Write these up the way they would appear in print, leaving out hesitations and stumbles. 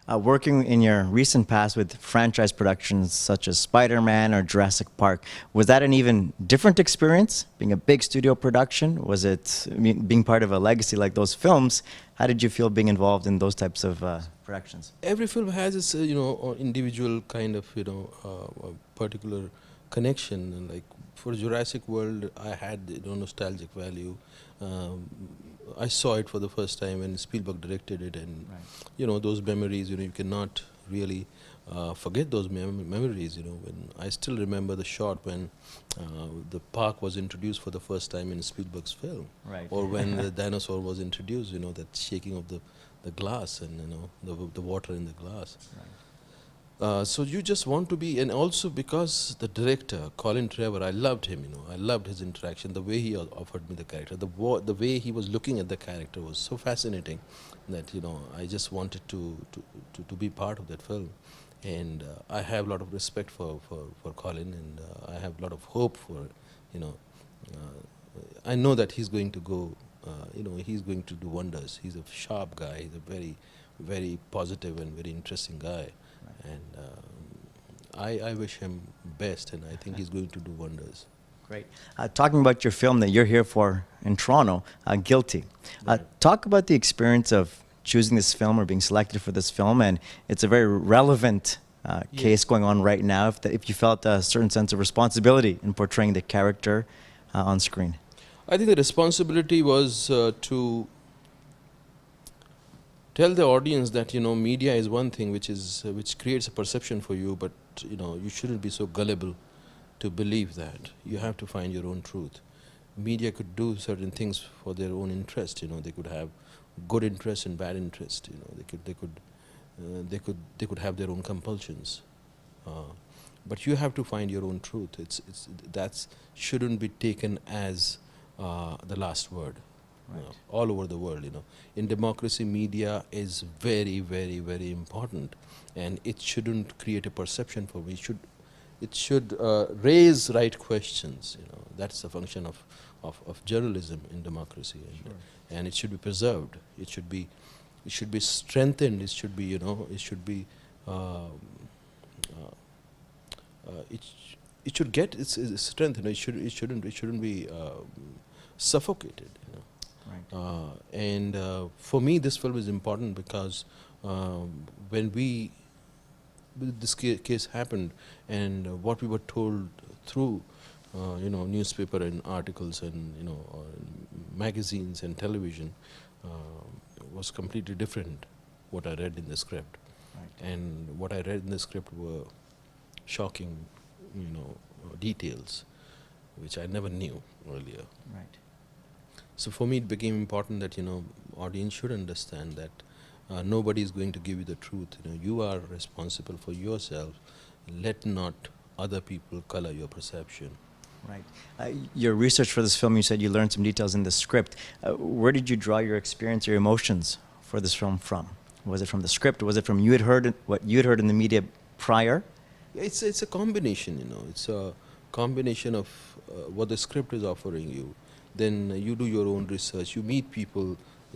Working in your recent past with franchise productions such as Spider-Man or Jurassic Park, was that an even different experience, being a big studio production? Was it, I mean, being part of a legacy like those films? How did you feel being involved in those types of productions? Every film has its individual kind of particular connection, and like for Jurassic World I had nostalgic value. um, I saw it for the first time when Spielberg directed it, and Right. those memories, you cannot really forget those memories. When I still remember the shot when the park was introduced for the first time in Spielberg's film, Right. or when the dinosaur was introduced. That shaking of the glass, and the water in the glass. Right. So you just want to be, and also because the director Colin Trevor, I loved him. I loved his interaction, the way he offered me the character, the way he was looking at the character was so fascinating that I just wanted to be part of that film. And I have a lot of respect for Colin, and I have a lot of hope for you know. I know that he's going to go. He's going to do wonders. He's a sharp guy. He's a very positive and very interesting guy. And I wish him best, and I think he's going to do wonders. Great. Talking about your film that you're here for in Toronto, Guilty. Talk about the experience of choosing this film or being selected for this film, and it's a very relevant case going on right now. If you felt a certain sense of responsibility in portraying the character on screen. I think the responsibility was to tell the audience that media is one thing which creates a perception for you, but you shouldn't be so gullible to believe that. You have to find your own truth. Media could do certain things for their own interest. They could have good interest and bad interest. They could have their own compulsions. But you have to find your own truth. That shouldn't be taken as the last word. Right. All over the world, in democracy, media is very important, and it shouldn't create a perception for me. It should raise right questions. That's the function of journalism in democracy, and it should be preserved. It should be strengthened. It should be it should get its strength. It shouldn't be suffocated. Right. And for me, this film is important because when this case happened, and what we were told through newspaper and articles and magazines and television was completely different. What I read in the script, Right. and what I read in the script were shocking, details which I never knew earlier. Right. So for me, it became important that audience should understand that nobody is going to give you the truth. You are responsible for yourself. Let not other people color your perception. Right. Your research for this film, you said you learned some details in the script. Where did you draw your experience, your emotions for this film from? Was it from the script? Was it from what you had heard in the media prior? It's a combination. It's a combination of what the script is offering you. Then you do your own research. You meet people.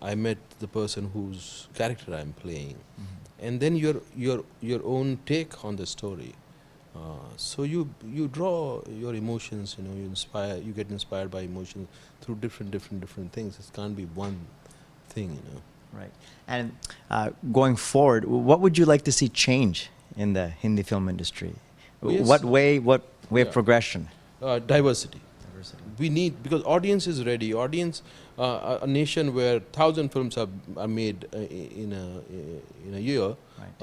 I met the person whose character I'm playing, and then your own take on the story. So you draw your emotions. You get inspired by emotions through different things. It can't be one thing. Right. And going forward, what would you like to see change in the Hindi film industry? Yes. What way of progression? Diversity. Diversity. We need, because audience is ready. Audience, a nation where 1,000 films are made in a year, Right.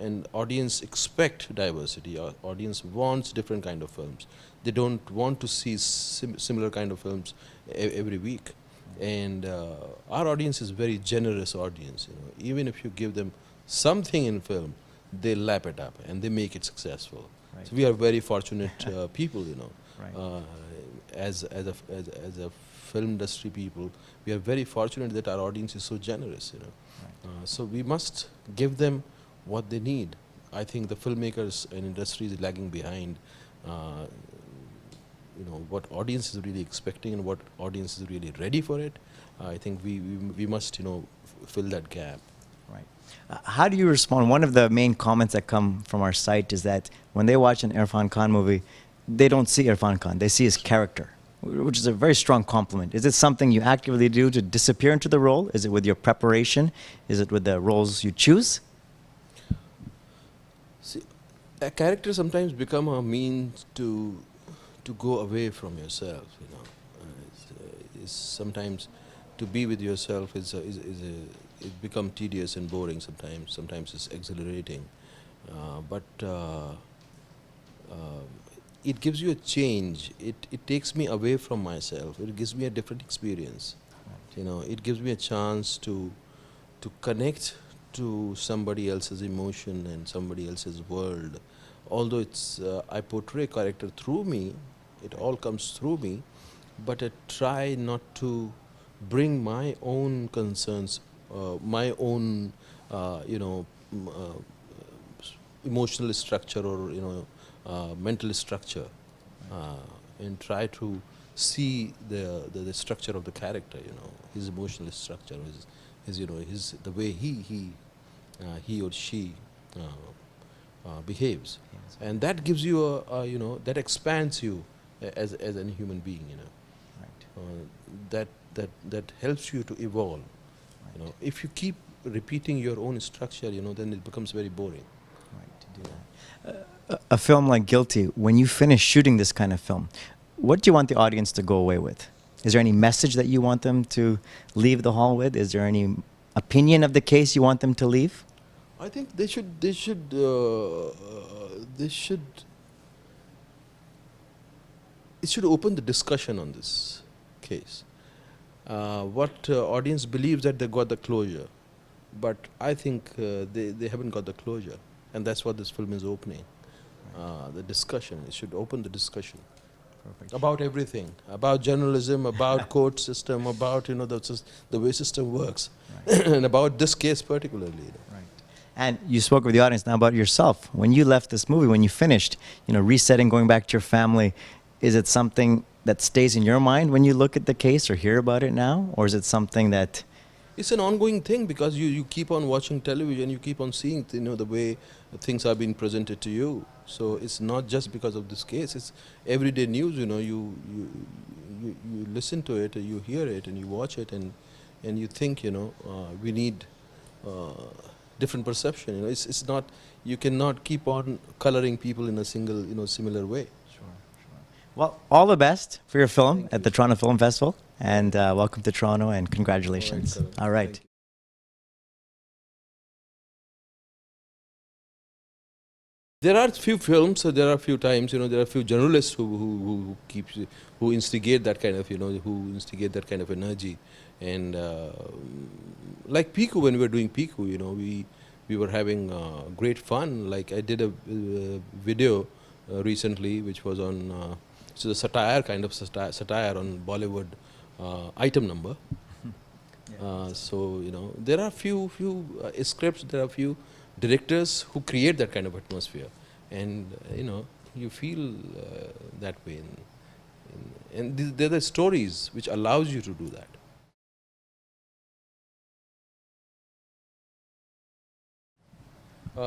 and audience expect diversity. Audience wants different kind of films. They don't want to see similar kind of films every week. And our audience is very generous audience. Even if you give them something in film, they lap it up and they make it successful. Right. So we are very fortunate people. Right. As a film industry people, we are very fortunate that our audience is so generous. Right. So we must give them what they need. I think the filmmakers and industry is lagging behind. What audience is really expecting and what audience is really ready for it. I think we must fill that gap. Right. How do you respond? One of the main comments that come from our site is that when they watch an Irrfan Khan movie, they don't see Irrfan Khan, they see his character, which is a very strong compliment. Is it something you actively do to disappear into the role? Is it with your preparation? Is it with the roles you choose? See, a character sometimes become a means to go away from yourself. It's sometimes to be with yourself it become tedious and boring sometimes. Sometimes it's exhilarating, but it gives you a change. It takes me away from myself. It gives me a different experience. It gives me a chance to connect to somebody else's emotion and somebody else's world. Although it's I portray character through me, it all comes through me, but I try not to bring my own concerns, my own, emotional structure or mental structure, and try to see the structure of the character. His emotional structure, his the way he or she behaves, and that gives you that expands you as a human being. Right. That helps you to evolve. Right. If you keep repeating your own structure, then it becomes very boring. Right, to do that. A film like Guilty, when you finish shooting this kind of film, what do you want the audience to go away with? Is there any message that you want them to leave the hall with? Is there any opinion of the case you want them to leave? I think they should it should open the discussion on this case. What audience believes that they got the closure, but I think they haven't got the closure, and that's what this film is opening. The discussion. It should open the discussion. Perfect. About everything, about journalism, about court system, about the way system works, Right. and about this case particularly. Right. And you spoke with the audience now about yourself. When you left this movie, when you finished, resetting, going back to your family, is it something that stays in your mind when you look at the case or hear about it now, or is it something that? It's an ongoing thing because you keep on watching television, you keep on seeing the way things are being presented to you. So it's not just because of this case. It's everyday news. You listen to it, you hear it, and you watch it, and you think we need different perception. It's not, you cannot keep on coloring people in a single similar way. Sure. Well, all the best for your film Thank at you. the Toronto Film Festival, and welcome to Toronto, and congratulations. Karan. All right. Thank you. There are few films, there are few times, there are few journalists who instigate that kind of, who instigate that kind of energy, and like Piku, when we were doing Piku, we were having great fun. Like I did a video recently, which was on, it's a satire kind of satire on Bollywood item number. So there are few scripts, there are few directors who create that kind of atmosphere, and you feel that way, and they're the stories which allows you to do that.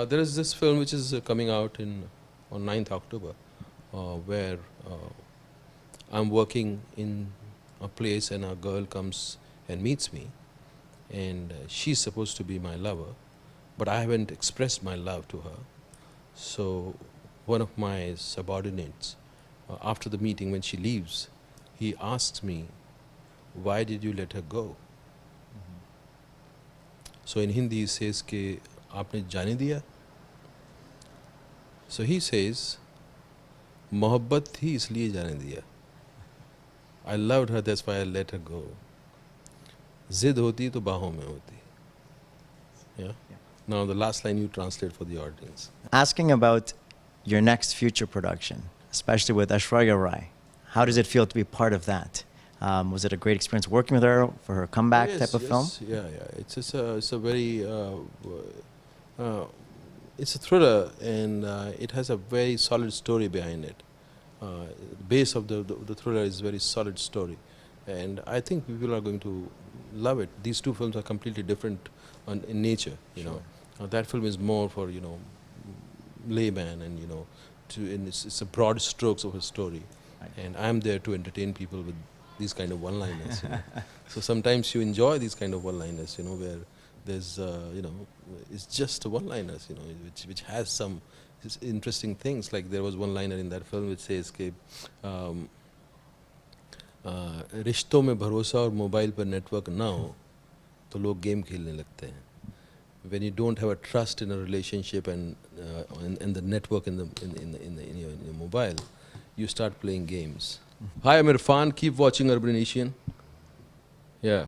There is this film which is coming out on 9th October, where I'm working in a place and a girl comes and meets me, and she's supposed to be my lover, but I haven't expressed my love to her. So one of my subordinates, after the meeting when she leaves, he asks me, why did you let her go? So in Hindi he says कि आपने जाने दिया. So he says, मोहब्बत थी इसलिए जाने दिया. I loved her, that's why I let her go. जिद होती तो बाहों में होती. Yeah. Now the last line you translate for the audience. Asking about your next future production, especially with Aishwarya Rai. How does it feel to be part of that? Was it a great experience working with her for her comeback type of film? Yeah. It's a very it's a thriller, and it has a very solid story behind it. The base of the thriller is very solid story, and I think people are going to love it. These two films are completely different in nature. You know, that film is more for layman and it's a broad strokes of a story, and I'm there to entertain people with these kind of one-liners. So sometimes you enjoy these kind of one-liners, where there's it's just one-liners, which has some interesting things. Like there was one liner in that film which says कि रिश्तों में भरोसा और mobile पर network ना हो तो लोग गेम खेलने लगते हैं. When you don't have a trust in a relationship and the network in your mobile, you start playing games. Hi, I'm Irrfan. Keep watching Urban Asian. Yeah.